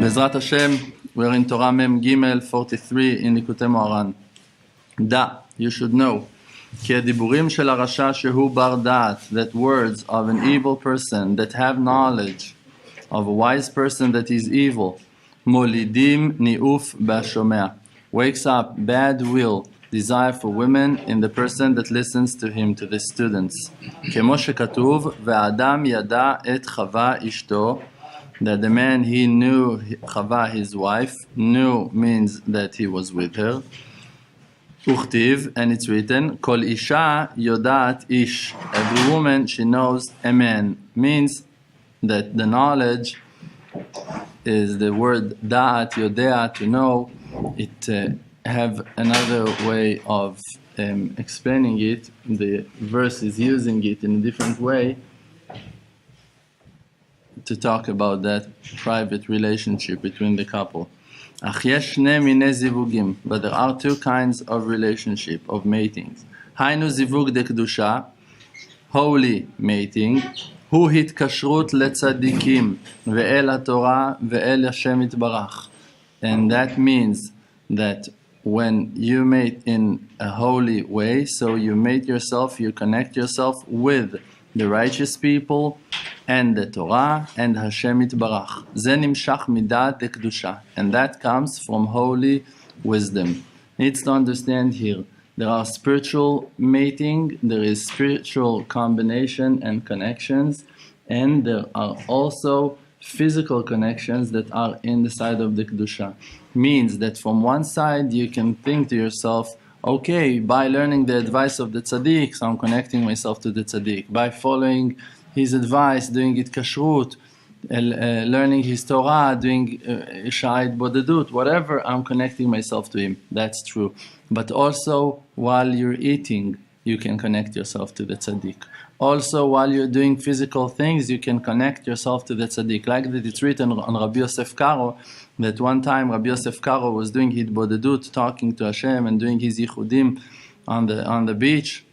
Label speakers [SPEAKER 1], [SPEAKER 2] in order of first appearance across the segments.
[SPEAKER 1] Bezrat Hashem, we're in Torah Mem Gimel 43 in Likutei Moharan. Da, you should know, כי הדיבורים של הרשע שהוא בר דעת, that words of an evil person that have knowledge, of a wise person that is evil, מולידים ניאוף בהשומע, wakes up bad will, desire for women in the person that listens to him, to the students. כמו שכתוב, והאדם ידע את חווה אשתו, that the man he knew Chava, his wife, knew means that he was with her. Uchtiv, and it's written, Kol isha yodat ish. Every woman, she knows a man. Means that the knowledge is the word da'at, yodea, to know. It have another way of explaining it. The verse is using it in a different way to talk about that private relationship between the couple. But there are two kinds of relationship, of matings. Hainu zivug de kedusha, holy mating, hu hitkashrut letzadikim, ve'el haTorah, ve'el Hashem itbarach. And that means that when you mate in a holy way, so you mate yourself, you connect yourself with the righteous people and the Torah and Hashem itbarach. Ze nimshach midat kedusha, and that comes from holy wisdom. Needs to understand here. There are spiritual mating, there is spiritual combination and connections, and there are also physical connections that are in the side of the kedusha. Means that from one side you can think to yourself, okay, by learning the advice of the tzaddik, so I'm connecting myself to the tzaddik. By following his advice, doing it kashrut, learning his Torah, doing sha'it bodedut, whatever, I'm connecting myself to him. That's true. But also, while you're eating, you can connect yourself to the tzaddik. Also, while you're doing physical things, you can connect yourself to the tzaddik. Like that it's written on Rabbi Yosef Karo, that one time Rabbi Yosef Karo was doing hitbodedut, talking to Hashem and doing his yichudim on the beach,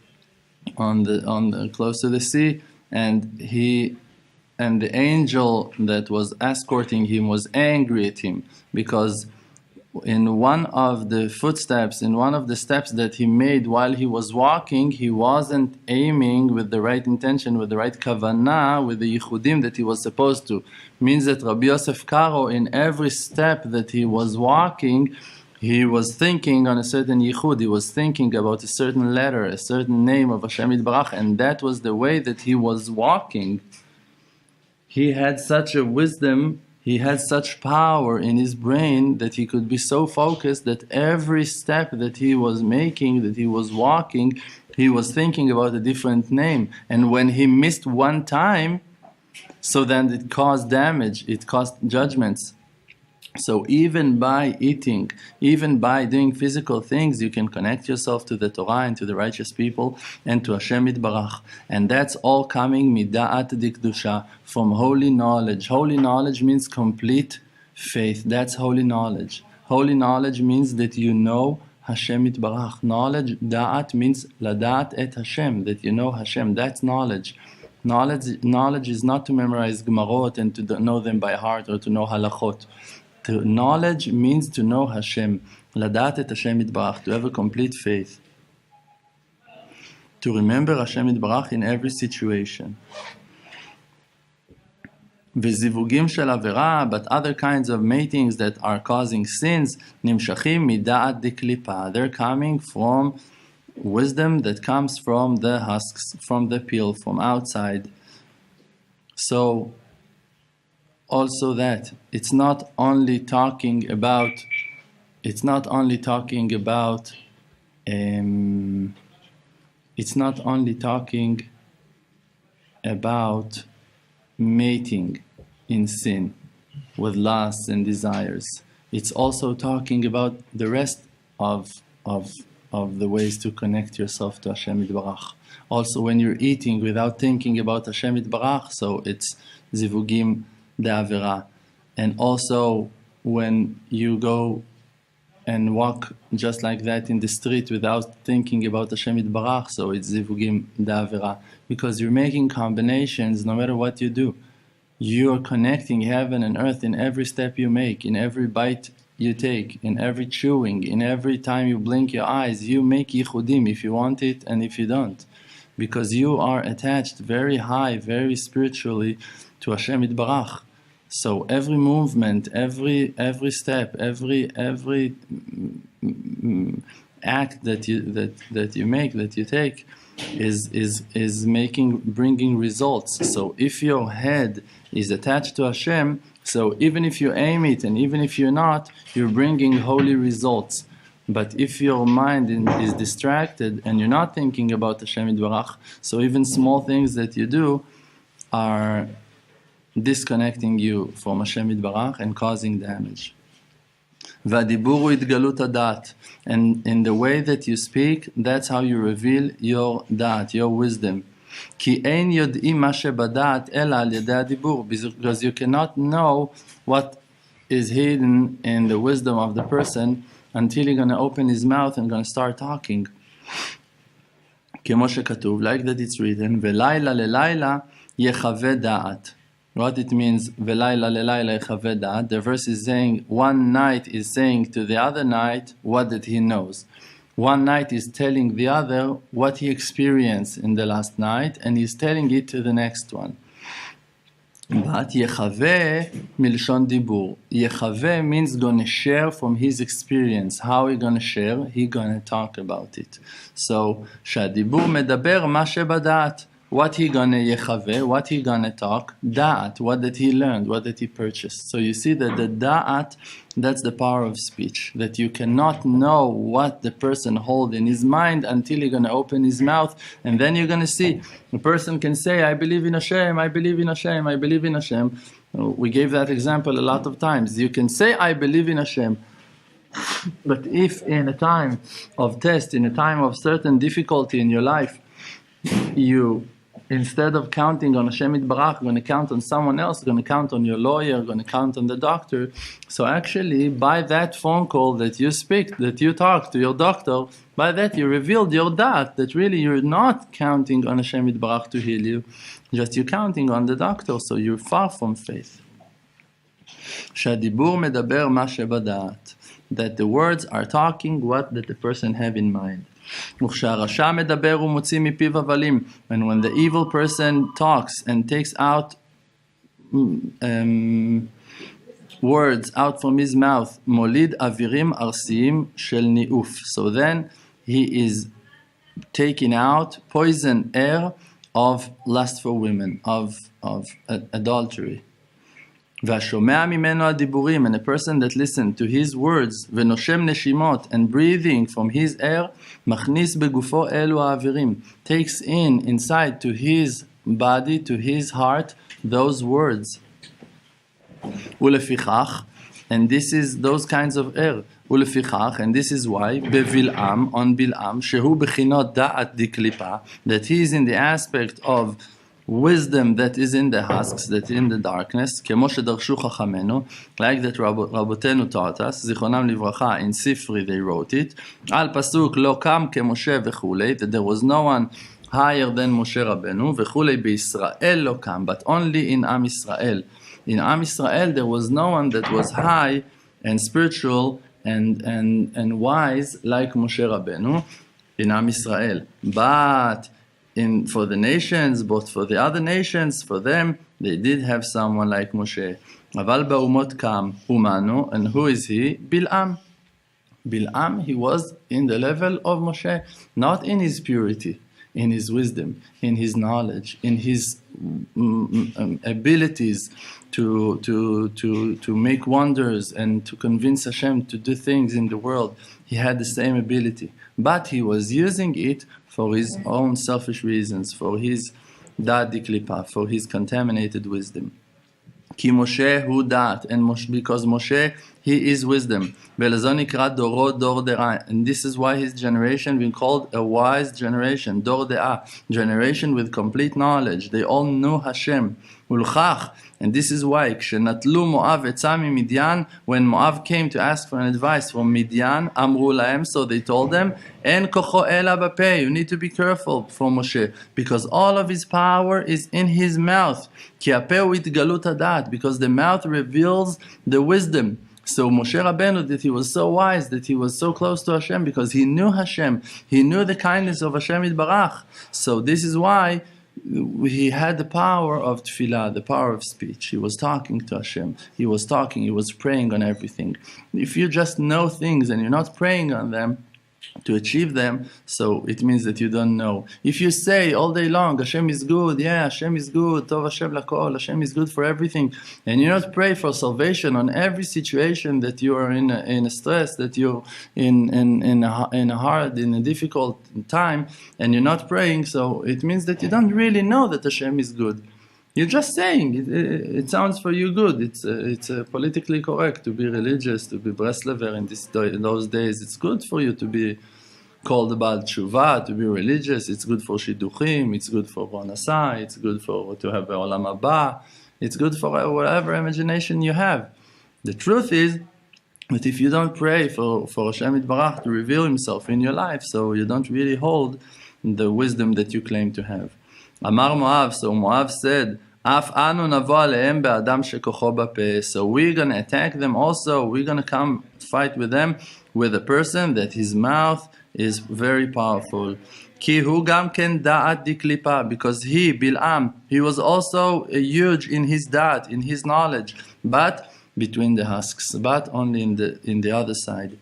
[SPEAKER 1] on the close to the sea, and the angel that was escorting him was angry at him because in one of the footsteps, in one of the steps that he made while he was walking, he wasn't aiming with the right intention, with the right kavanah, with the yichudim that he was supposed to. Means that Rabbi Yosef Karo, in every step that he was walking, he was thinking on a certain yichud, he was thinking about a certain letter, a certain name of Hashem Yitbarach, and that was the way that he was walking. He had such a wisdom, he had such power in his brain that he could be so focused that every step that he was making, that he was walking, he was thinking about a different name. And when he missed one time, so then it caused damage, it caused judgments. So even by eating, even by doing physical things, you can connect yourself to the Torah and to the righteous people and to Hashem Yitbarach. And that's all coming mida'at dikdusha, from holy knowledge. Holy knowledge means complete faith. That's holy knowledge. Holy knowledge means that you know Hashem Yitbarach. Knowledge, da'at means lada'at et Hashem, that you know Hashem. That's knowledge. Knowledge is not to memorize gemarot and to know them by heart or to know halachot. Knowledge means to know Hashem, ladat et Hashem Yitbarach, to have a complete faith, to remember Hashem Yitbarach in every situation. וזיווגים של עבירה, but other kinds of matings that are causing sins, נמשכים מדעת דקליפה. They're coming from wisdom that comes from the husks, from the peel, from outside. So, also that it's not only talking about mating in sin with lusts and desires. It's also talking about the rest of the ways to connect yourself to Hashem Yitbarach. Also, when you're eating without thinking about Hashem Yitbarach, so it's zivugim de'avera. And also, when you go and walk just like that in the street without thinking about Hashem Yitbarach, so it's zivugim de'avera. Because you're making combinations no matter what you do. You are connecting heaven and earth in every step you make, in every bite you take, in every chewing, in every time you blink your eyes. You make yichudim if you want it and if you don't, because you are attached very high, very spiritually to Hashem Yitbarach. So every movement, every step, every act that you make, that you take, is bringing results. So if your head is attached to Hashem, so even if you aim it and even if you're not, you're bringing holy results. But if your mind is distracted and you're not thinking about Hashem Yitbarach, so even small things that you do are disconnecting you from Hashem Yitbarach and causing damage. והדיבור הוא התגלות הדעת. And in the way that you speak, that's how you reveal your דעת, your wisdom. כי אין יודעים מה שבדעת אלא על ידי הדיבור, because you cannot know what is hidden in the wisdom of the person until you're going to open his mouth and going to start talking. כמו שכתוב, like that it's written, ולילה ללילה יחווה דעת. What it means, ולילה ללילה יחווה דעת, the verse is saying, one night is saying to the other night what that he knows. One night is telling the other what he experienced in the last night, and he's telling it to the next one. But יחווה מלשון דיבור. יחווה means gonna share from his experience. How he gonna share? He gonna talk about it. So, שהדיבור מדבר מה שבדעת. What he gonna יחווה, what he gonna talk, da'at, what did he learn, what did he purchase. So you see that the da'at, that's the power of speech, that you cannot know what the person holds in his mind until you're gonna open his mouth, and then you're gonna see. A person can say, I believe in Hashem, I believe in Hashem, I believe in Hashem. We gave that example a lot of times. You can say, I believe in Hashem, but if in a time of test, in a time of certain difficulty in your life, you, instead of counting on Hashem Yitbarach, going to count on someone else, going to count on your lawyer, going to count on the doctor. So actually, by that phone call that you speak, that you talk to your doctor, by that you revealed your da'at, that really you're not counting on Hashem Yitbarach to heal you, just you're counting on the doctor, so you're far from faith. שהדיבור מדבר מה שבדעת, that the words are talking what that the person have in mind. וכשהרשע מדבר ומוציא מפיו הבלים, and when the evil person talks and takes out words out from his mouth, מוליד אווירים ארסיים של ניאוף. So then he is taking out poison air of lust for women, of adultery. והשומע ממנו הדיבורים, and a person that listens to his words, ונושם נשימות, and breathing from his air, מכניס בגופו אלו האווירים, takes inside to his body, to his heart, those words. ולפיכך, and this is those kinds of air, ולפיכך, and this is why, בבלעם, on בלעם, שהוא בחינות דעת דקליפה, that he is in the aspect of wisdom that is in the husks, that is in the darkness, כמו שדרשו חכמינו, like that רבותינו taught us, זיכרונם לברכה, in ספרי they wrote it, על פסוק לא קם כמשה וכולי, that there was no one higher than משה רבנו, וכולי בישראל לא קם, but only in עם ישראל. In עם ישראל there was no one that was high and spiritual and wise like משה רבנו, in עם ישראל. But for the nations, both for the other nations, for them, they did have someone like Moshe. אבל באומות קם אומנו, and who is he? בלעם. Bil'am, he was in the level of Moshe, not in his purity, in his wisdom, in his knowledge, in his abilities to make wonders and to convince Hashem to do things in the world. He had the same ability, but he was using it for his own selfish reasons, for his da'at diklipa, for his contaminated wisdom. Ki Moshe hu da'at, and because Moshe, He is wisdom. And this is why his generation been called a wise generation. Dor de'ah, generation with complete knowledge. They all knew Hashem. And this is why when Moab came to ask for an advice from Midian, so they told them, you need to be careful for Moshe, because all of his power is in his mouth. Because the mouth reveals the wisdom. So Moshe Rabbeinu, that he was so wise, that he was so close to Hashem, because he knew Hashem, he knew the kindness of Hashem Yitbarach. So this is why he had the power of tefillah, the power of speech. He was talking to Hashem. He was talking, he was praying on everything. If you just know things and you're not praying on them to achieve them, so it means that you don't know. If you say all day long, Hashem is good, yeah, Hashem is good, Tov Hashem lakol, Hashem is good for everything, and you not pray for salvation on every situation that you are in a stress, that you're in a difficult time, and you're not praying, so it means that you don't really know that Hashem is good. You're just saying, it sounds for you good. It's politically correct to be religious, to be Breslover in those days. It's good for you to be called Baal Tshuva, to be religious. It's good for Shidduchim, it's good for Nossa, it's good for to have Olam Haba. It's good for whatever imagination you have. The truth is that if you don't pray for Hashem Yitbarach to reveal himself in your life, so you don't really hold the wisdom that you claim to have. Amar Moav, so Moav said, Af anu navo alehem be'adam shekocho bapeh. So we're going to attack them also. We're going to come fight with them with a person that his mouth is very powerful. Ki hu gam ken da'at diklipa, because he, Bil'am, he was also huge in his da'at, in his knowledge, but between the husks, but only in the other side.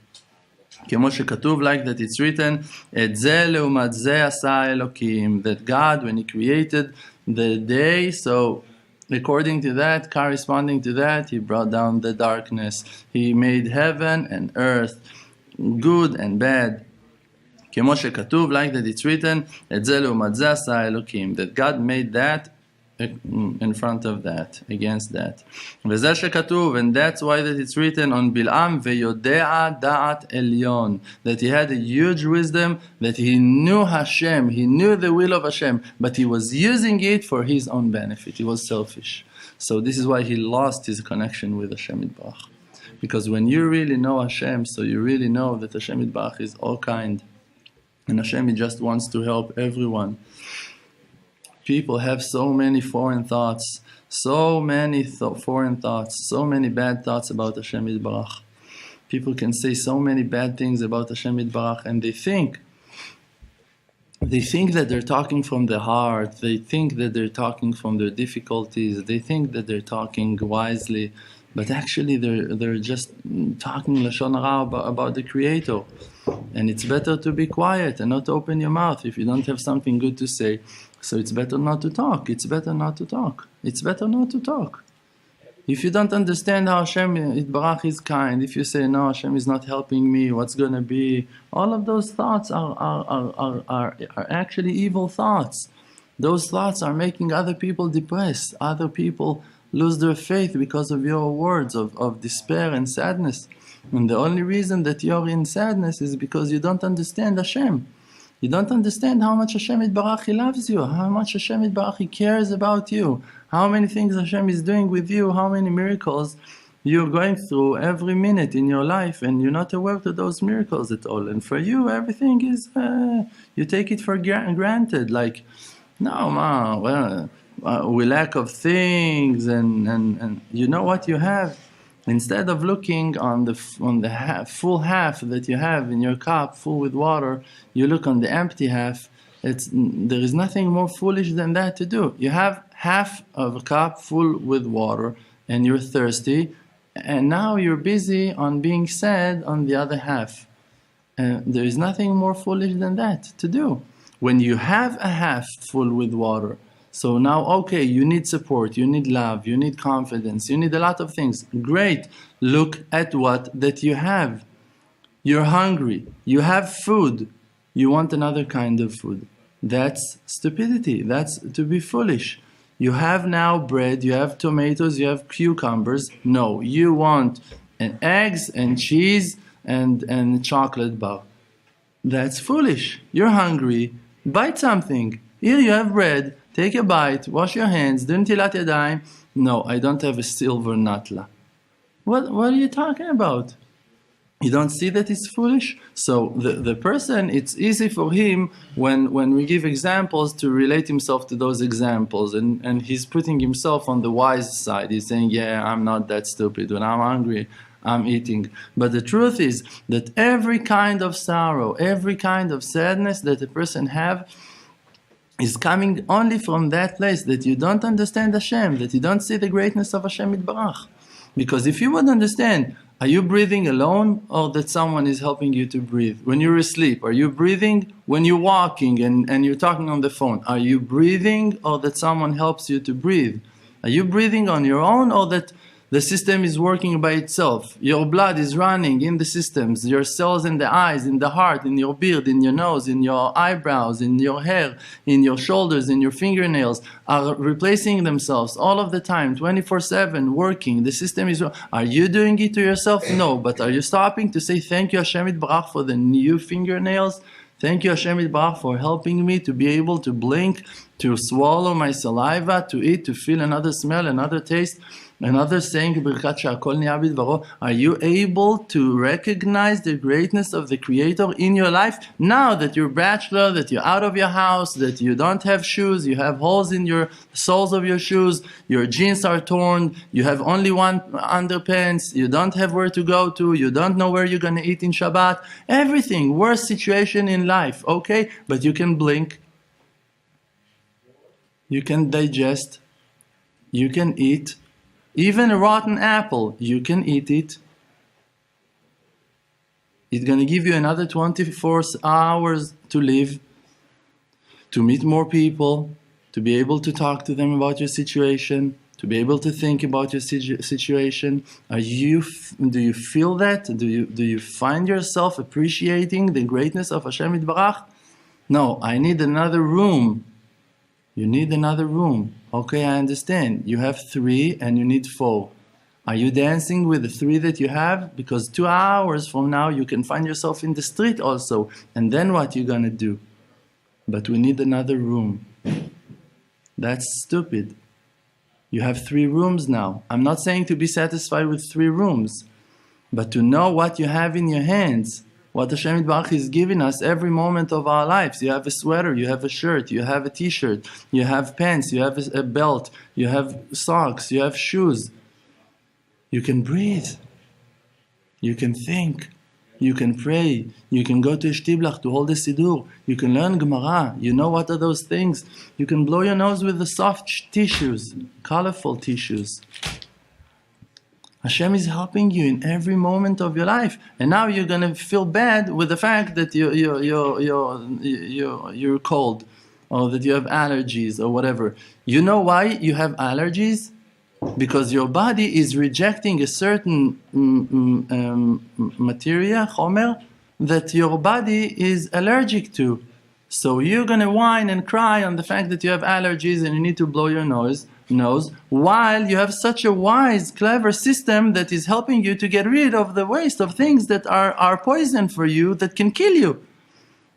[SPEAKER 1] כמו שכתוב, like that it's written, את זה לעומת זה עשה אלוקים, that God, when he created the day, so according to that, corresponding to that, he brought down the darkness. He made heaven and earth, good and bad. כמו שכתוב, like that it's written, את זה לעומת זה עשה אלוקים, that God made that in front of that, against that. וזה שכתוב, and that's why that it's written on Bil'am, ויודע דעת עליון, that he had a huge wisdom, that he knew Hashem, he knew the will of Hashem, but he was using it for his own benefit. He was selfish. So this is why he lost his connection with Hashem Yitbarach. Because when you really know Hashem, so you really know that Hashem Yitbarach is all kind, and Hashem, he just wants to help everyone. People have so many foreign thoughts, so many foreign thoughts, so many bad thoughts about Hashem Yitbarach. People can say so many bad things about Hashem Yitbarach, and they think that they're talking from the heart, they think that they're talking from their difficulties, they think that they're talking wisely, but actually they're just talking Lashon Hara about the Creator. And it's better to be quiet and not open your mouth if you don't have something good to say. So it's better not to talk. It's better not to talk. It's better not to talk. If you don't understand how Hashem Yitbarach is kind, if you say, no, Hashem is not helping me, what's going to be? All of those thoughts are actually evil thoughts. Those thoughts are making other people depressed. Other people lose their faith because of your words of despair and sadness. And the only reason that you're in sadness is because you don't understand Hashem. You don't understand how much Hashem Yitbarach loves you, how much Hashem Yitbarach cares about you, how many things Hashem is doing with you, how many miracles you're going through every minute in your life, and you're not aware of those miracles at all. And for you, everything is, you take it for granted, like, no, we lack of things, and you know what you have. Instead of looking on the full half that you have in your cup full with water, you look on the empty half. There is nothing more foolish than that to do. You have half of a cup full with water and you're thirsty, and now you're busy on being sad on the other half. There is nothing more foolish than that to do. When you have a half full with water, so now, okay, you need support, you need love, you need confidence, you need a lot of things. Great. Look at what that you have. You're hungry. You have food. You want another kind of food. That's stupidity. That's to be foolish. You have now bread, you have tomatoes, you have cucumbers. No, you want and eggs and cheese and chocolate bar. That's foolish. You're hungry. Bite something. Here you have bread. Take a bite. Wash your hands. Do netilat yadayim. No, I don't have a silver natla. What are you talking about? You don't see that it's foolish? So the person, it's easy for him when we give examples to relate himself to those examples. And he's putting himself on the wise side. He's saying, yeah, I'm not that stupid. When I'm hungry, I'm eating. But the truth is that every kind of sorrow, every kind of sadness that a person have is coming only from that place that you don't understand Hashem, that you don't see the greatness of Hashem Yitbarach. Because if you would understand, are you breathing alone or that someone is helping you to breathe? When you're asleep, are you breathing? When you're walking and you're talking on the phone, are you breathing or that someone helps you to breathe? Are you breathing on your own or that the system is working by itself? Your blood is running in the systems, your cells in the eyes, in the heart, in your beard, in your nose, in your eyebrows, in your hair, in your shoulders, in your fingernails, are replacing themselves all of the time, 24/7, working. The system is... Are you doing it to yourself? No. But are you stopping to say, thank you Hashem Yitbarach for the new fingernails? Thank you Hashem Yitbarach for helping me to be able to blink, to swallow my saliva, to eat, to feel another smell, another taste, another saying, are you able to recognize the greatness of the Creator in your life? Now that you're a bachelor, that you're out of your house, that you don't have shoes, you have holes in your soles of your shoes, your jeans are torn, you have only one underpants, you don't have where to go to, you don't know where you're going to eat in Shabbat, everything, worst situation in life, okay? But you can blink, you can digest, you can eat. Even a rotten apple, you can eat it. It's going to give you another 24 hours to live, to meet more people, to be able to talk to them about your situation, to be able to think about your situation. Do you feel that? Do you find yourself appreciating the greatness of Hashem Yitbarach? No, I need another room. You need another room. Okay, I understand. You have 3 and you need 4. Are you dancing with the 3 that you have? Because 2 hours from now you can find yourself in the street also. And then what you gonna do? But we need another room. That's stupid. You have 3 rooms now. I'm not saying to be satisfied with 3 rooms, but to know what you have in your hands. What Hashem Yitbarach is giving us every moment of our lives. You have a sweater, you have a shirt, you have a t-shirt, you have pants, you have a belt, you have socks, you have shoes. You can breathe. You can think. You can pray. You can go to a shtiblach to hold a siddur. You can learn Gemara. You know what are those things? You can blow your nose with the soft tissues, colorful tissues. Hashem is helping you in every moment of your life, and now you're gonna feel bad with the fact that you're cold, or that you have allergies, or whatever. You know why you have allergies? Because your body is rejecting a certain materia, chomer, that your body is allergic to. So you're gonna whine and cry on the fact that you have allergies and you need to blow your nose, while you have such a wise, clever system that is helping you to get rid of the waste of things that are poison for you, that can kill you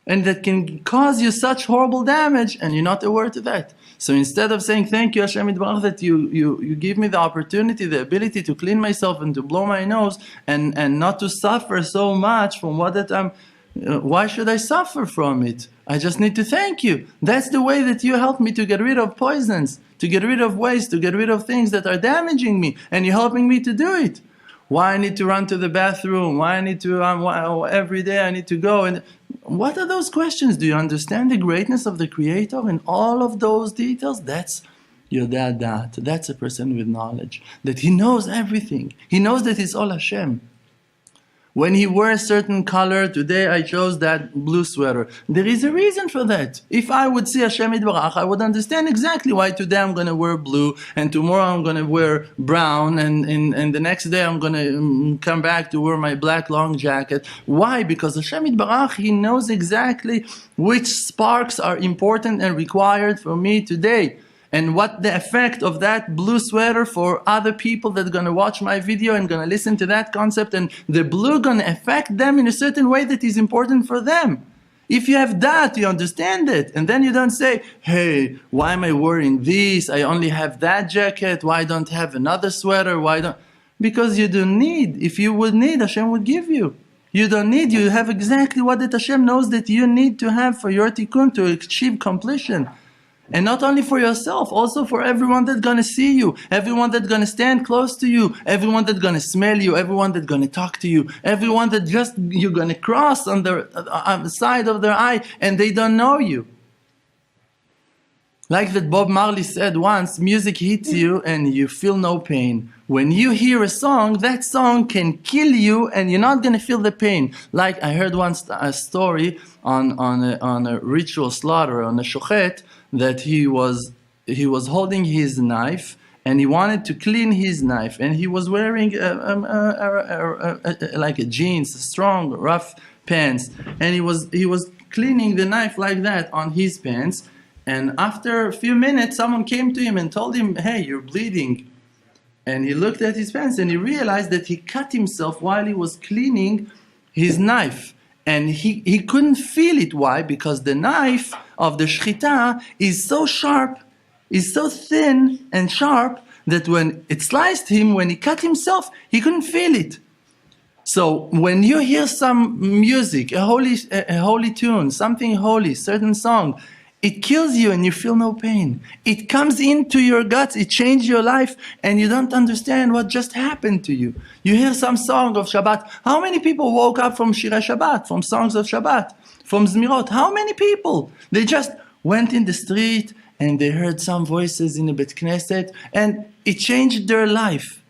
[SPEAKER 1] and that can cause you such horrible damage, and you're not aware to that. So instead of saying thank you Hashem Yitbarach that you give me the opportunity, the ability to clean myself and to blow my nose and not to suffer so much from what that I'm, why should I suffer from it? I just need to thank you. That's the way that you help me to get rid of poisons, to get rid of waste, to get rid of things that are damaging me, and you're helping me to do it. Why I need to run to the bathroom? Why I need to every day I need to go? And what are those questions? Do you understand the greatness of the Creator in all of those details? That's your dad. That's a person with knowledge, that he knows everything. He knows that it's all Hashem. When he wears a certain color, today I chose that blue sweater. There is a reason for that. If I would see Hashem Yitbarach, I would understand exactly why today I'm going to wear blue, and tomorrow I'm going to wear brown, and the next day I'm going to come back to wear my black long jacket. Why? Because Hashem Yitbarach, He knows exactly which sparks are important and required for me today. And what the effect of that blue sweater for other people that are going to watch my video and going to listen to that concept, and the blue going to affect them in a certain way that is important for them. If you have that, you understand it. And then you don't say, hey, why am I wearing this? I only have that jacket. Why don't I have another sweater? Why don't? Because you don't need. If you would need, Hashem would give you. You don't need. You have exactly what that Hashem knows that you need to have for your tikkun to achieve completion. And not only for yourself, also for everyone that's going to see you, everyone that's going to stand close to you, everyone that's going to smell you, everyone that's going to talk to you, everyone that just you're going to cross on the side of their eye and they don't know you. Like that Bob Marley said once, music hits you and you feel no pain. When you hear a song, that song can kill you and you're not going to feel the pain. Like I heard once a story on a ritual slaughter, on a shochet, that he was holding his knife and he wanted to clean his knife, and he was wearing like a jeans, strong, rough pants, and he was cleaning the knife like that on his pants. And after a few minutes, someone came to him and told him, hey, you're bleeding. And he looked at his pants and he realized that he cut himself while he was cleaning his knife. And he couldn't feel it. Why? Because the knife of the shchita is so sharp, is so thin and sharp, that when it sliced him, when he cut himself, he couldn't feel it. So when you hear some music, a holy tune, something holy, certain song, it kills you and you feel no pain. It comes into your guts, it changes your life, and you don't understand what just happened to you. You hear some song of Shabbat. How many people woke up from Shirei Shabbat, from songs of Shabbat, from Zmirot? How many people? They just went in the street and they heard some voices in the Bet Knesset and it changed their life.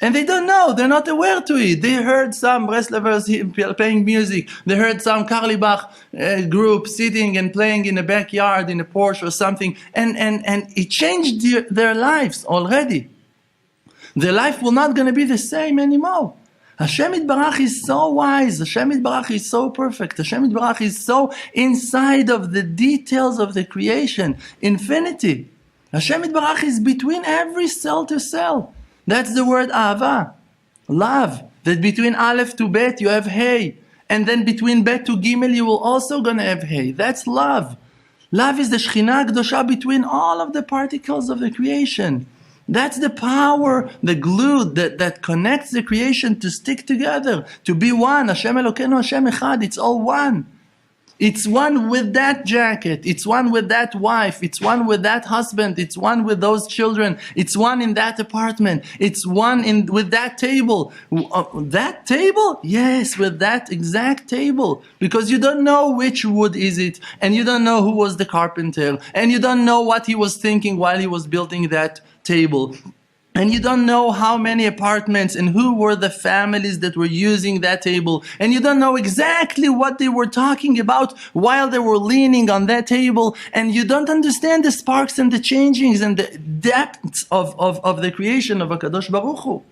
[SPEAKER 1] And they don't know, they're not aware to it. They heard some Breslovers playing music. They heard some Karlibach group sitting and playing in a backyard in a Porsche or something. And it changed their lives already. Their life will not going to be the same anymore. Hashem Yitbarach is so wise. Hashem Yitbarach is so perfect. Hashem Yitbarach is so inside of the details of the creation. Infinity. Hashem Yitbarach is between every cell to cell. That's the word ahava, love. That between aleph to bet you have hey, and then between bet to gimel you will also gonna have hey. That's love. Love is the Shekhinah Kedosha between all of the particles of the creation. That's the power, the glue that connects the creation to stick together, to be one. Hashem Elokeinu Hashem Echad. It's all one. It's one with that jacket, it's one with that wife, it's one with that husband, it's one with those children, it's one in that apartment, it's one with that table. That table? Yes, with that exact table. Because you don't know which wood is it, and you don't know who was the carpenter, and you don't know what he was thinking while he was building that table. And you don't know how many apartments and who were the families that were using that table. And you don't know exactly what they were talking about while they were leaning on that table. And you don't understand the sparks and the changings and the depths of the creation of HaKadosh Baruch Hu.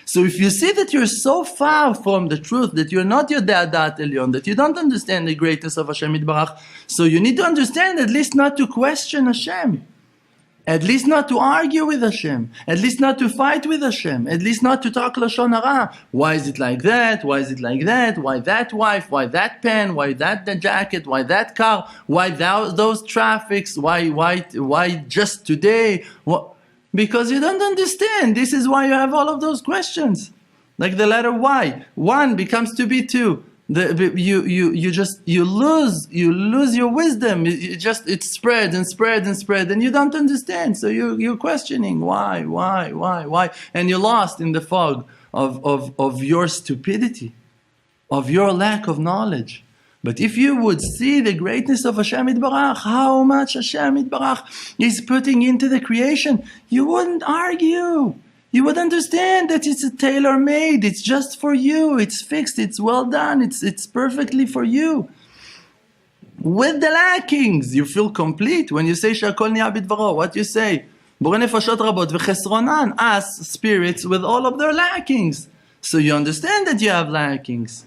[SPEAKER 1] So if you see that you're so far from the truth, that you're not your Da'adat Elyon, that you don't understand the greatness of Hashem Yitbarach, so you need to understand at least not to question Hashem. At least not to argue with Hashem. At least not to fight with Hashem. At least not to talk Lashon Hara. Why is it like that? Why is it like that? Why that wife? Why that pen? Why that jacket? Why that car? Why those traffics? Why just today? Because you don't understand. This is why you have all of those questions. Like the letter Y. 1 becomes to be 2. You lose your wisdom. It spreads and spreads and spreads, and you don't understand. So you're questioning why, and you're lost in the fog of your stupidity, of your lack of knowledge. But if you would see the greatness of Hashem Yitbarach, how much Hashem Yitbarach is putting into the creation, you wouldn't argue. You would understand that it's a tailor-made, it's just for you, it's fixed, it's well done, it's perfectly for you. With the lackings, you feel complete. When you say Shakol Niya Bidvaro, what you say? Borei nefashot rabot v'chesronan, us spirits with all of their lackings. So you understand that you have lackings.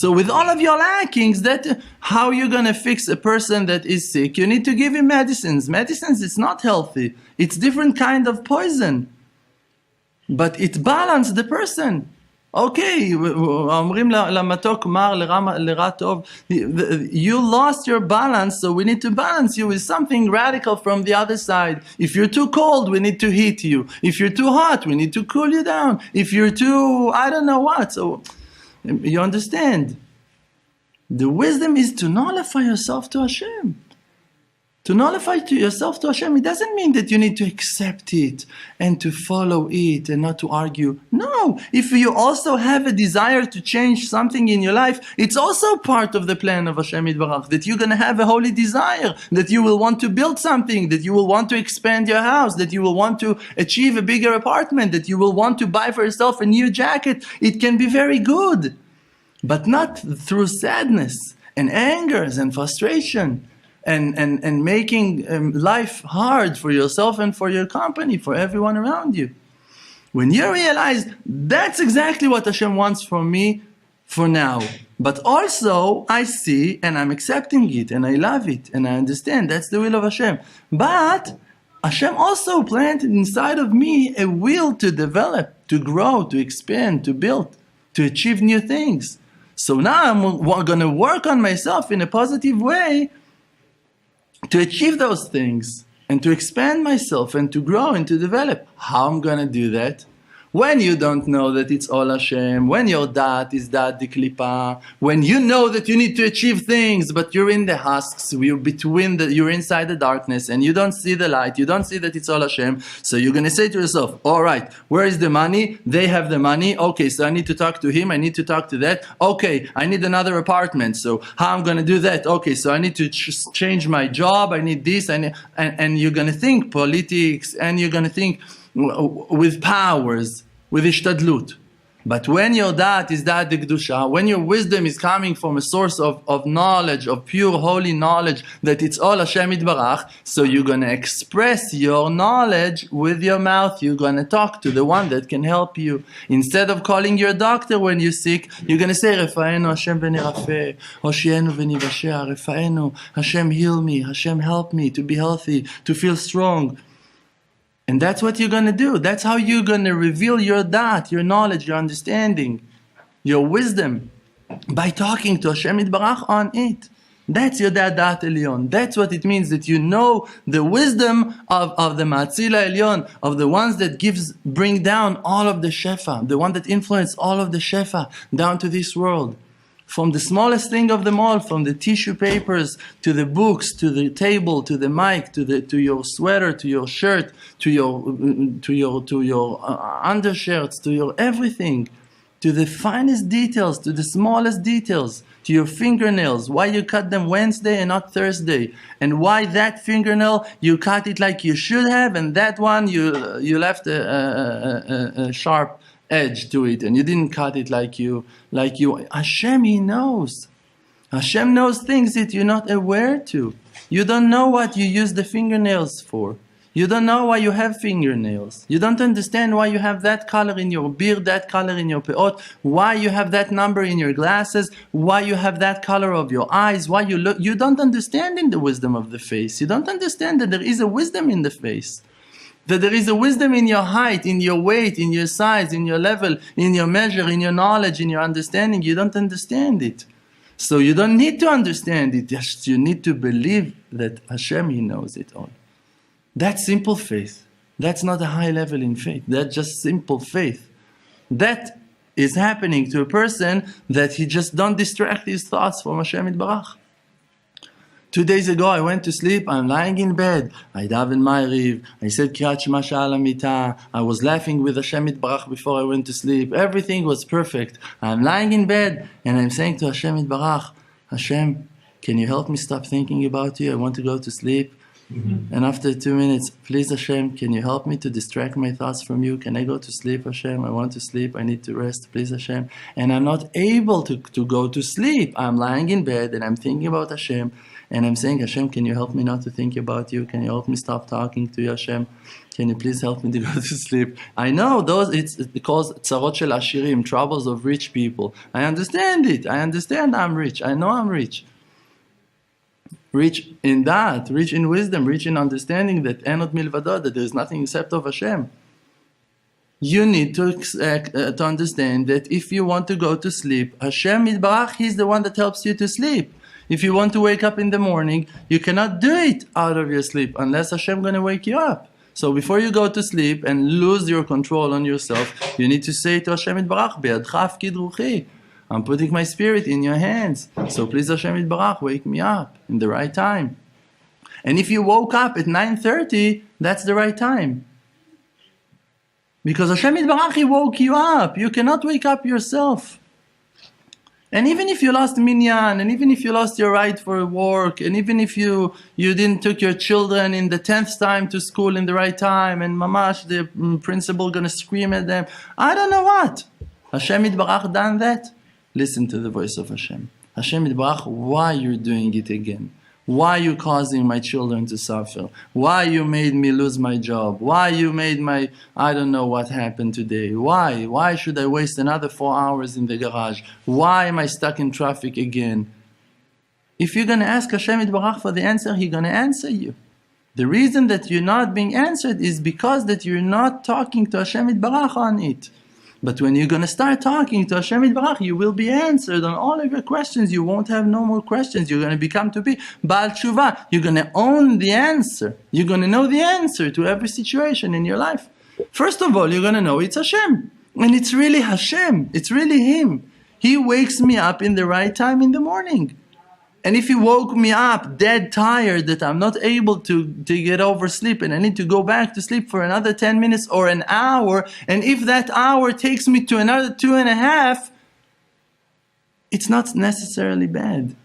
[SPEAKER 1] So with all of your lackings, that how you're going to fix a person that is sick? You need to give him medicines. Medicines, it's not healthy. It's different kind of poison. But it balances the person. Okay, אומרים למתוק מר לרע טוב. You lost your balance, so we need to balance you with something radical from the other side. If you're too cold, we need to heat you. If you're too hot, we need to cool you down. If you're too, I don't know what. So, you understand? The wisdom is to nullify yourself to Hashem. To nullify yourself to Hashem, it doesn't mean that you need to accept it and to follow it and not to argue. No, if you also have a desire to change something in your life, it's also part of the plan of Hashem Yitbarach, that you're going to have a holy desire, that you will want to build something, that you will want to expand your house, that you will want to achieve a bigger apartment, that you will want to buy for yourself a new jacket. It can be very good, but not through sadness and angers and frustration. And making life hard for yourself and for your company, for everyone around you. When you realize that's exactly what Hashem wants from me for now, but also I see and I'm accepting it and I love it and I understand that's the will of Hashem. But Hashem also planted inside of me a will to develop, to grow, to expand, to build, to achieve new things. So now I'm going to work on myself in a positive way to achieve those things and to expand myself and to grow and to develop. How I'm going to do that? When you don't know that it's all Hashem, when your dat is dat the klipa, when you know that you need to achieve things, but you're in the husks, you're inside the darkness and you don't see the light, you don't see that it's all Hashem, so you're going to say to yourself, all right, where is the money? They have the money. Okay, so I need to talk to him, I need to talk to that. Okay, I need another apartment, so how I'm going to do that? Okay, so I need to change my job, I need this, and you're going to think politics, and you're going to think with powers, with ishtadlut. But when your dat is dat the kedusha, when your wisdom is coming from a source of knowledge, of pure holy knowledge, that it's all Hashem Yitbarach, so you're going to express your knowledge with your mouth. You're going to talk to the one that can help you. Instead of calling your doctor when you're sick, you're going to say, Refaenu Hashem v'nirafeh, Hoshienu v'nivasheh, Refaenu, Hashem heal me, Hashem help me to be healthy, to feel strong. And that's what you're going to do. That's how you're going to reveal your dat, your knowledge, your understanding, your wisdom, by talking to Hashem Yitbarach on it. That's your dat elyon. That's what it means, that you know the wisdom of the Matzila Elyon, of the ones that bring down all of the Shefa, the one that influence all of the Shefa down to this world. From the smallest thing of them all, from the tissue papers to the books, to the table, to the mic, to your sweater, to your shirt, to your undershirts, to your everything, to the finest details, to the smallest details, to your fingernails, why you cut them Wednesday and not Thursday, and why that fingernail you cut it like you should have, and that one you left a sharp edge to it and you didn't cut it like you Hashem, He knows. Hashem knows things that you're not aware to. You don't know what you use the fingernails for. You don't know why you have fingernails. You don't understand why you have that color in your beard, that color in your peot, why you have that number in your glasses, why you have that color of your eyes, why you look. You don't understand in the wisdom of the face. You don't understand that there is a wisdom in the face. That there is a wisdom in your height, in your weight, in your size, in your level, in your measure, in your knowledge, in your understanding. You don't understand it. So you don't need to understand it. Just you need to believe that Hashem, He knows it all. That's simple faith. That's not a high level in faith. That's just simple faith. That is happening to a person that he just don't distract his thoughts from Hashem Yitbarach. 2 days ago, I went to sleep. I'm lying in bed. I daven Ma'ariv. I said Kriyat Shema Sha'al HaMitah. I was laughing with Hashem Yitbarach before I went to sleep. Everything was perfect. I'm lying in bed and I'm saying to Hashem Yitbarach, Hashem, can you help me stop thinking about you? I want to go to sleep. And after 2 minutes, please Hashem, can you help me to distract my thoughts from you? Can I go to sleep, Hashem? I want to sleep. I need to rest. Please Hashem. And I'm not able to go to sleep. I'm lying in bed and I'm thinking about Hashem. And I'm saying, Hashem, can you help me not to think about you? Can you help me stop talking to you, Hashem? Can you please help me to go to sleep? I know it's because tzarot shel ashirim, troubles of rich people. I understand it. I understand I'm rich. I know I'm rich. Rich in that, rich in wisdom, rich in understanding that enot milvado, that there is nothing except of Hashem. You need to understand that if you want to go to sleep, Hashem Yitbarach, He's the one that helps you to sleep. If you want to wake up in the morning, you cannot do it out of your sleep unless Hashem is going to wake you up. So before you go to sleep and lose your control on yourself, you need to say to Hashem Yitbarach, Be'adcha afkid ruchi, I'm putting my spirit in your hands. So please Hashem Yitbarach, wake me up in the right time. And if you woke up at 9:30, that's the right time. Because Hashem Yitbarach, He woke you up. You cannot wake up yourself. And even if you lost minyan, and even if you lost your right for work, and even if you didn't took your children in the 10th time to school in the right time, and mamash, the principal gonna scream at them, I don't know what. Hashem Yitbarach done that. Listen to the voice of Hashem. Hashem Yitbarach, why you're doing it again? Why you causing my children to suffer? Why you made me lose my job? Why you made I don't know what happened today. Why? Why should I waste another 4 hours in the garage? Why am I stuck in traffic again? If you're going to ask Hashem Yitbarach for the answer, He's going to answer you. The reason that you're not being answered is because that you're not talking to Hashem Yitbarach on it. But when you're going to start talking to Hashem Yitbarach, you will be answered on all of your questions. You won't have no more questions. You're going to become to be Baal Tshuva. You're going to own the answer. You're going to know the answer to every situation in your life. First of all, you're going to know it's Hashem. And it's really Hashem. It's really Him. He wakes me up in the right time in the morning. And if He woke me up dead tired that I'm not able to get over sleep and I need to go back to sleep for another 10 minutes or an hour, and if that hour takes me to another 2.5, it's not necessarily bad.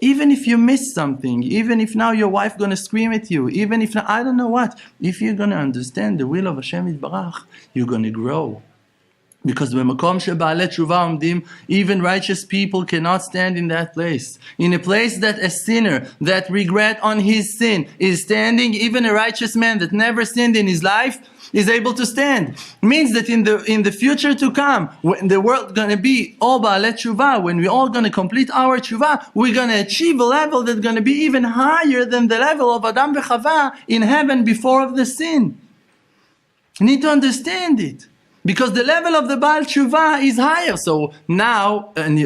[SPEAKER 1] Even if you miss something, even if now your wife gonna scream at you, even if I don't know what, if you're gonna understand the will of Hashem Yitbarach, you're gonna grow. Because even righteous people cannot stand in that place. In a place that a sinner that regret on his sin is standing, even a righteous man that never sinned in his life is able to stand. Means that in the future to come, when the world gonna be all ba'alei tshuva, when we're all gonna complete our tshuva, we're gonna achieve a level that's gonna be even higher than the level of Adam v'Chava in heaven before of the sin. You need to understand it. Because the level of the Baal Tshuva is higher. So now, and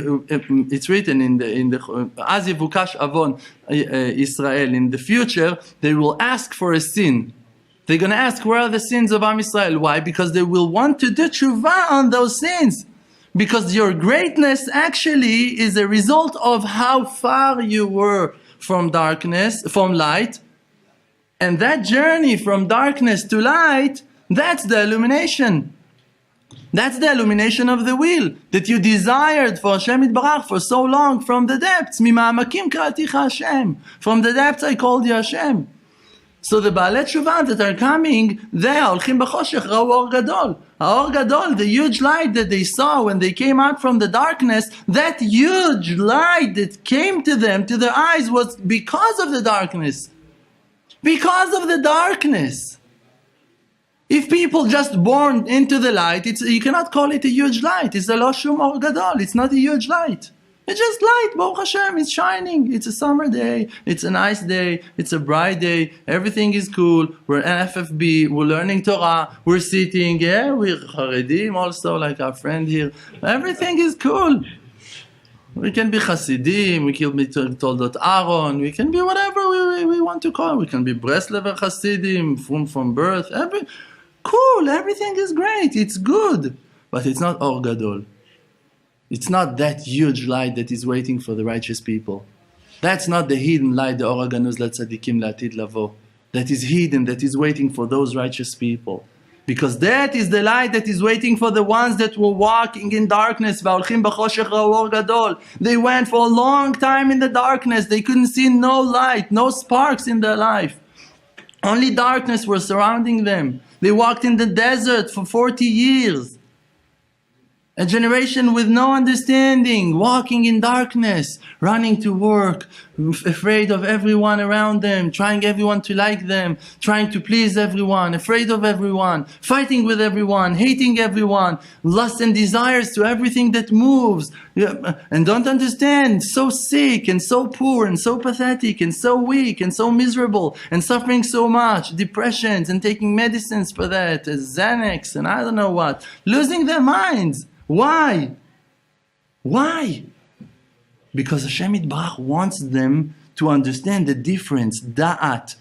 [SPEAKER 1] it's written in the Az Yivukash Avon Israel, in the future, they will ask for a sin. They're going to ask, where are the sins of Am Yisrael? Why? Because they will want to do tshuva on those sins. Because your greatness actually is a result of how far you were from darkness, from light. And that journey from darkness to light, that's the illumination. That's the illumination of the will that you desired for Hashem Yitbarach for so long from the depths. Mima'amakim ka'aticha Hashem. From the depths I called you Hashem. So the Baalei Tshuva that are coming, they are הולכים בחושך, ראו אור גדול. האור גדול, the huge light that they saw when they came out from the darkness, that huge light that came to them, to their eyes, was because of the darkness. Because of the darkness. If people just born into the light, you cannot call it a huge light. It's a lo shum or gadol. It's not a huge light. It's just light. Baruch Hashem, it's shining. It's a summer day. It's a nice day. It's a bright day. Everything is cool. We're FFB. We're learning Torah. We're sitting. Yeah, we're Haredim also, like our friend here. Everything is cool. We can be Hasidim, we can be Toldot Aaron, we can be whatever we want to call it. We can be Breslov Hasidim from birth. Cool, everything is great, it's good. But it's not Or Gadol. It's not that huge light that is waiting for the righteous people. That's not the hidden light, the Or Ganuz LaTzadikim LaAtid Lavo. That is hidden, that is waiting for those righteous people. Because that is the light that is waiting for the ones that were walking in darkness. They went for a long time in the darkness. They couldn't see no light, no sparks in their life. Only darkness was surrounding them. They walked in the desert for 40 years. A generation with no understanding, walking in darkness, running to work, afraid of everyone around them, trying everyone to like them, trying to please everyone, afraid of everyone, fighting with everyone, hating everyone, lust and desires to everything that moves, and don't understand, so sick and so poor and so pathetic and so weak and so miserable and suffering so much, depressions and taking medicines for that, Xanax and I don't know what, losing their minds. Why? Why? Because Hashem Yitbarach wants them to understand the difference, da'at.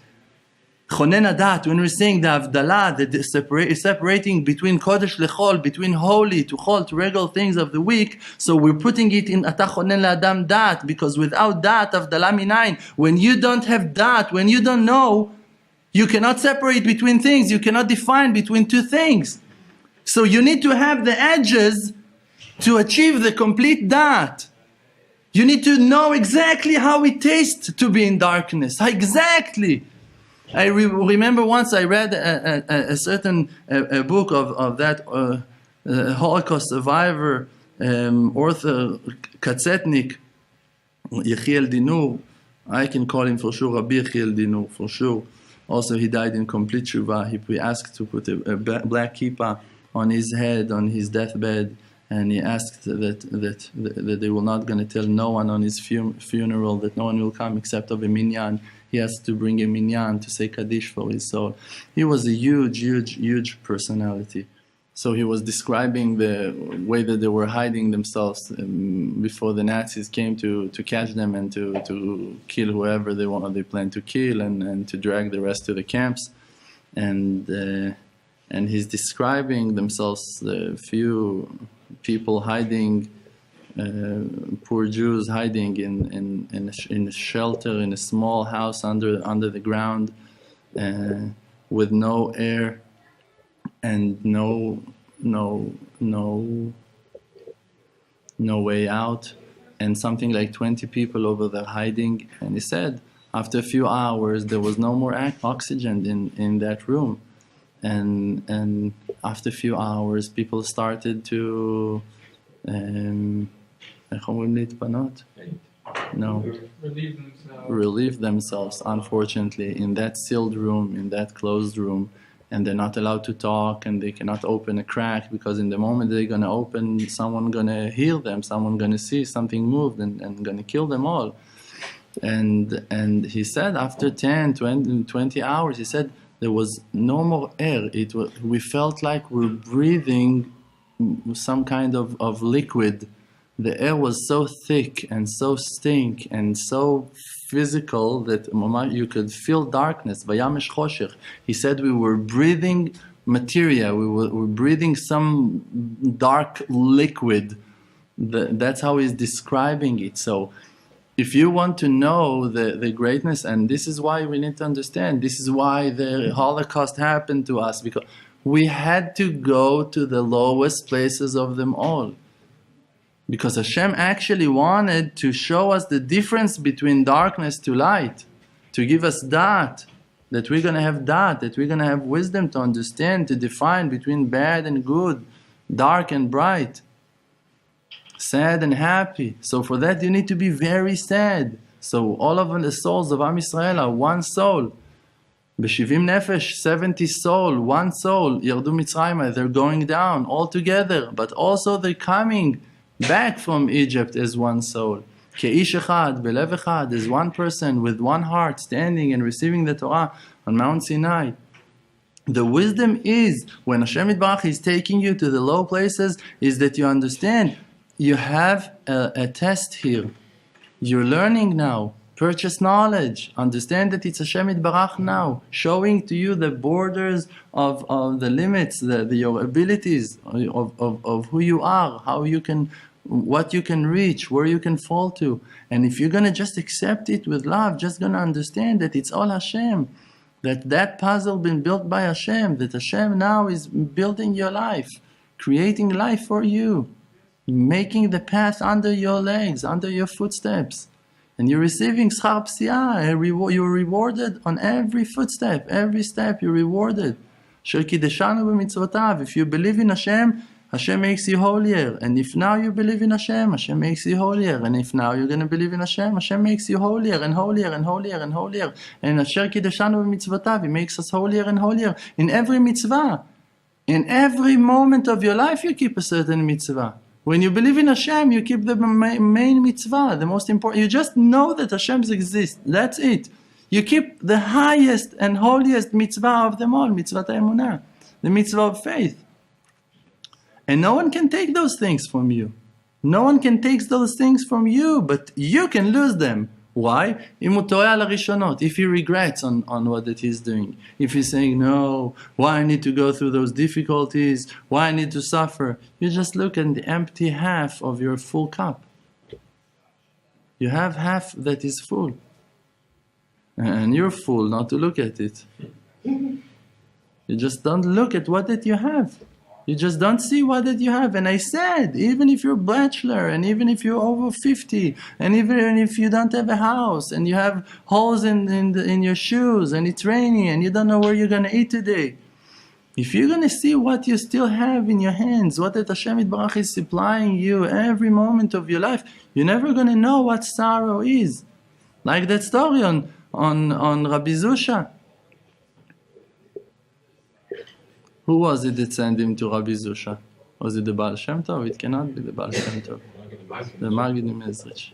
[SPEAKER 1] Chonen da'at, when we're saying the avdalah, the separating between kodesh lechol, between holy to chol, to regular things of the week, so we're putting it in ata chonen la'adam da'at, because without da'at, avdalah minayin, when you don't have da'at, when you don't know, you cannot separate between things, you cannot define between two things. So you need to have the edges to achieve the complete da'at. You need to know exactly how it tastes to be in darkness. Exactly. I remember once I read a certain book of that Holocaust survivor, author Katzetnik, Yechiel Dinur. I can call him for sure Rabbi Yechiel Dinur, for sure. Also, he died in complete tshuva. He asked to put a black kippah on his head, on his deathbed, and he asked that they were not going to tell no one on his funeral, that no one will come except of a minyan. He has to bring a minyan to say Kaddish for his soul. He was a huge personality. So he was describing the way that they were hiding themselves before the Nazis came to catch them and to kill whoever they planned to kill and to drag the rest to the camps. And he's describing themselves, the few people hiding, poor Jews hiding in a shelter, in a small house under the ground, with no air and no way out, and something like 20 people over there hiding. And he said after a few hours there was no more oxygen in that room. And after a few hours, people started to relieve themselves, unfortunately, in that sealed room, in that closed room, and they're not allowed to talk, and they cannot open a crack, because in the moment they're going to open, someone going to heal them, someone going to see something moved and going to kill them all. And he said after 10, 20 hours, he said, there was no more air. We felt like we're breathing some kind of liquid. The air was so thick and so stink and so physical that you could feel darkness. Vayamesh choshech. He said we were breathing materia. We were breathing some dark liquid. That's how he's describing it. So if you want to know the greatness, and this is why we need to understand, this is why the Holocaust happened to us, because we had to go to the lowest places of them all. Because Hashem actually wanted to show us the difference between darkness to light, to give us da'at, that we're going to have da'at, that we're going to have wisdom to understand, to define between bad and good, dark and bright, sad and happy. So for that you need to be very sad. So all of the souls of Am Yisrael are one soul. B'shivim nefesh, 70 soul, one soul. Yardu Mitzrayim, they're going down all together, but also they're coming back from Egypt as one soul. Ke'ish echad, belev echad, as one person with one heart standing and receiving the Torah on Mount Sinai. The wisdom is, when Hashem Yitbarach is taking you to the low places, is that you understand you have a test here. You're learning now. Purchase knowledge. Understand that it's Hashem Yitbarach now, showing to you the borders of the limits, your abilities of who you are, how you can, what you can reach, where you can fall to. And if you're going to just accept it with love, just going to understand that it's all Hashem, that puzzle been built by Hashem, that Hashem now is building your life, creating life for you, making the path under your legs, under your footsteps. And you're receiving schar psiah, you're rewarded on every footstep, every step you're rewarded. If you believe in Hashem, Hashem makes you holier. And if now you believe in Hashem, Hashem makes you holier. And if now you're going to believe in Hashem, Hashem makes you holier and holier and holier and holier. And Asher Kiddushanu b'mitzvotav, He makes us holier and holier. In every mitzvah, in every moment of your life, you keep a certain mitzvah. When you believe in Hashem, you keep the main mitzvah, the most important. You just know that Hashem exists. That's it. You keep the highest and holiest mitzvah of them all, mitzvah Emunah, the mitzvah of faith. And no one can take those things from you. No one can take those things from you, but you can lose them. Why? If he regrets on what that he's doing. If he's saying, no, why I need to go through those difficulties, why I need to suffer. You just look at the empty half of your full cup. You have half that is full. And you're full not to look at it. You just don't look at what that you have. You just don't see what that you have. And I said, even if you're a bachelor, and even if you're over 50, and even if you don't have a house, and you have holes in your shoes, and it's raining, and you don't know where you're going to eat today, if you're going to see what you still have in your hands, what that Hashem Yitbarach is supplying you every moment of your life, you're never going to know what sorrow is. Like that story on Rabbi Zusha. Who was it that sent him to Rabbi Zusha? Was it the Baal Shem Tov? It cannot be the Baal Shem Tov. The Rabino Nachman.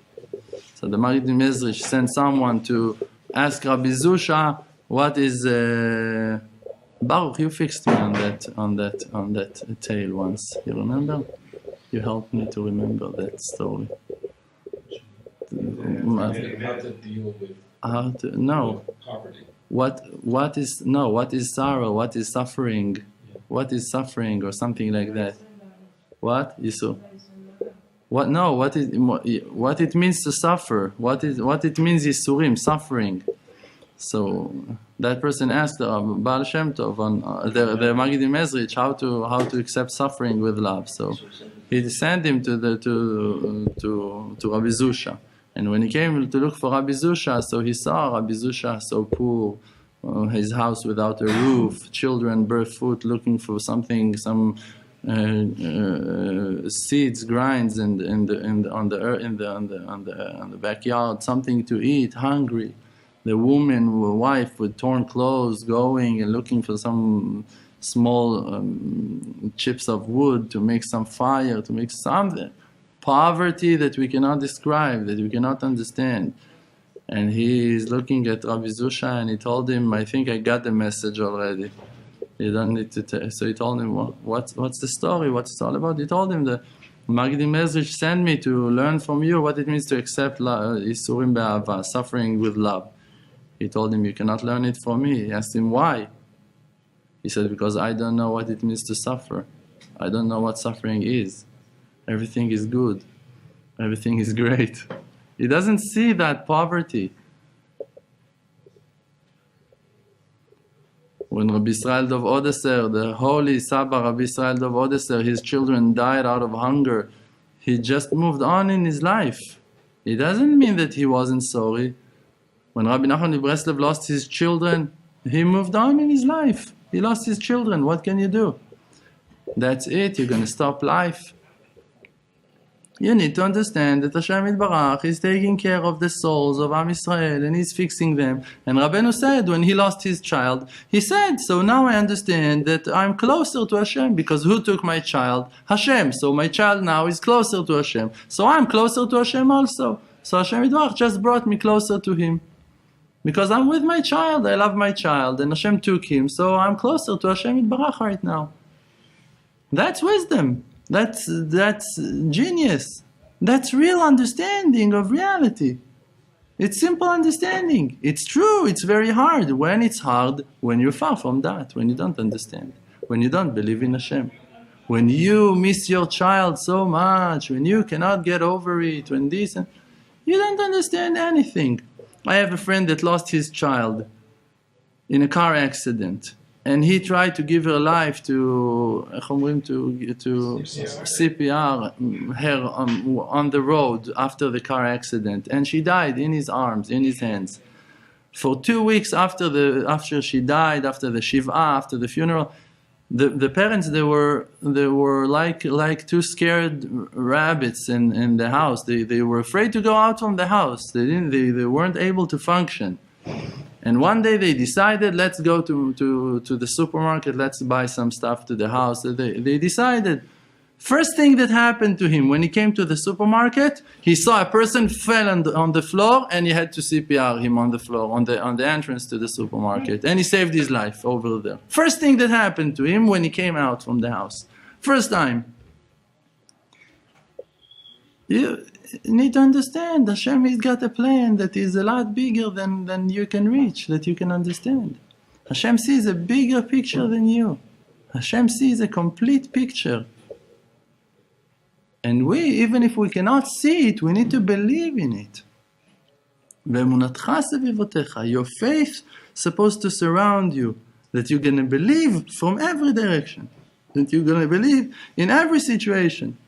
[SPEAKER 1] So the Rabino Nachman sent someone to ask Rabbi Zusha, what is Baruch? You fixed me on that tale once. You remember? You helped me to remember that story. How to no. What is sorrow? What is suffering? What is suffering or something like that? What? Yisur. What? No. What it means to suffer? What it means Yisurim, suffering. So that person asked Baal Shem Tov on the Rabbi Mezrich how to accept suffering with love. So he sent him to Rabbi Zusha. And when he came to look for Rabbi Zusha, so he saw Rabbi Zusha so poor, his house without a roof, children barefoot looking for something, some seeds, grinds on the backyard, something to eat, hungry. The wife with torn clothes, going and looking for some small chips of wood to make some fire, to make something. Poverty that we cannot describe, that we cannot understand. And he is looking at Rabbi Zusha and he told him, I think I got the message already. You don't need to tell. So he told him, what's the story? What's it all about? He told him the Magdi Mezrich sent me to learn from you what it means to accept Isurim Be'ava, suffering with love. He told him, you cannot learn it from me. He asked him, why? He said, because I don't know what it means to suffer. I don't know what suffering is. Everything is good. Everything is great. He doesn't see that poverty. When Rabbi Israel Dov Odeser, the holy Saba Rabbi Israel Dov Odeser, his children died out of hunger, he just moved on in his life. It doesn't mean that he wasn't sorry. When Rabbi Nachman of Breslov lost his children, he moved on in his life. He lost his children. What can you do? That's it. You're going to stop life. You need to understand that Hashem Yitbarach is taking care of the souls of Am Yisrael and He's fixing them. And Rabbeinu said when he lost his child, he said, so now I understand that I'm closer to Hashem because who took my child? Hashem. So my child now is closer to Hashem. So I'm closer to Hashem also. So Hashem Yitbarach just brought me closer to Him. Because I'm with my child, I love my child, and Hashem took him, so I'm closer to Hashem Yitbarach right now. That's wisdom. That's genius. That's real understanding of reality. It's simple understanding. It's true, it's very hard. When it's hard, when you're far from that, when you don't understand, when you don't believe in Hashem, when you miss your child so much, when you cannot get over it, when this, and you don't understand anything. I have a friend that lost his child in a car accident. And he tried to give her life to CPR her on the road after the car accident, and she died in his arms, in his hands. For 2 weeks after she died, after the shiva, after the funeral, the parents, they were like two scared rabbits in the house. They were afraid to go out from the house. They weren't able to function. And one day they decided, let's go to the supermarket, let's buy some stuff to the house. They decided. First thing that happened to him when he came to the supermarket, he saw a person fell on the floor, and he had to CPR him on the floor, on the entrance to the supermarket, and he saved his life over there. First thing that happened to him when he came out from the house. First time. You need to understand, Hashem has got a plan that is a lot bigger than you can reach, that you can understand. Hashem sees a bigger picture than you. Hashem sees a complete picture. And we, even if we cannot see it, we need to believe in it. Your faith is supposed to surround you, that you're going to believe from every direction, that you're going to believe in every situation,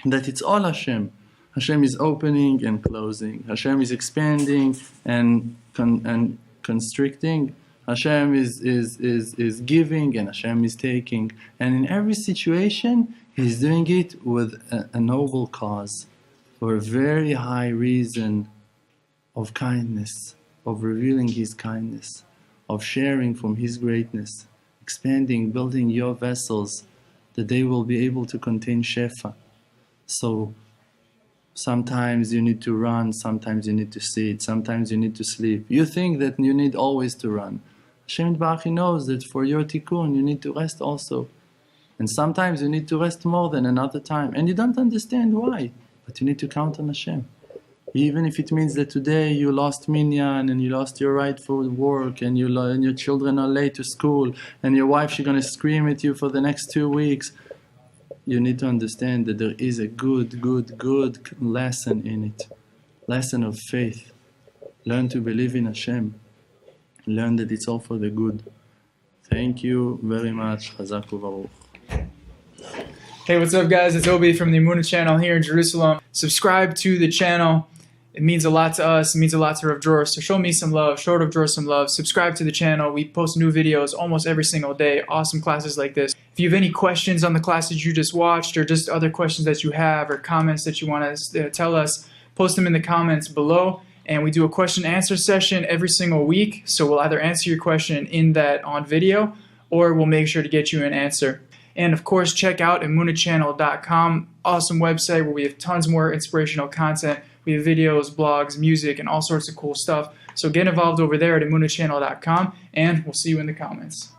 [SPEAKER 1] that it's all Hashem. Hashem is opening and closing. Hashem is expanding and constricting. Hashem is giving and Hashem is taking. And in every situation, He's doing it with a noble cause, for a very high reason of kindness, of revealing His kindness, of sharing from His greatness, expanding, building your vessels, that they will be able to contain Shefa. So sometimes you need to run, sometimes you need to sit, sometimes you need to sleep. You think that you need always to run. Hashem Yitbarach knows that for your tikkun you need to rest also. And sometimes you need to rest more than another time. And you don't understand why. But you need to count on Hashem. Even if it means that today you lost minyan and you lost your right for work and your children are late to school and your wife, she's going to scream at you for the next 2 weeks. You need to understand that there is a good lesson in it. Lesson of faith. Learn to believe in Hashem. Learn that it's all for the good. Thank you very much. Chazak u'baruch.
[SPEAKER 2] Hey, what's up guys? It's Obi from the Emunah channel here in Jerusalem. Subscribe to the channel. It means a lot to us. It means a lot to Rav Dror. So show me some love. Show Rav Dror some love. Subscribe to the channel. We post new videos almost every single day. Awesome classes like this. If you have any questions on the classes you just watched or just other questions that you have or comments that you want to tell us, post them in the comments below. And we do a question and answer session every single week. So we'll either answer your question in that on video or we'll make sure to get you an answer. And of course, check out emunahchannel.com. Awesome website where we have tons more inspirational content. We have videos, blogs, music, and all sorts of cool stuff. So get involved over there at emunahchannel.com, and we'll see you in the comments.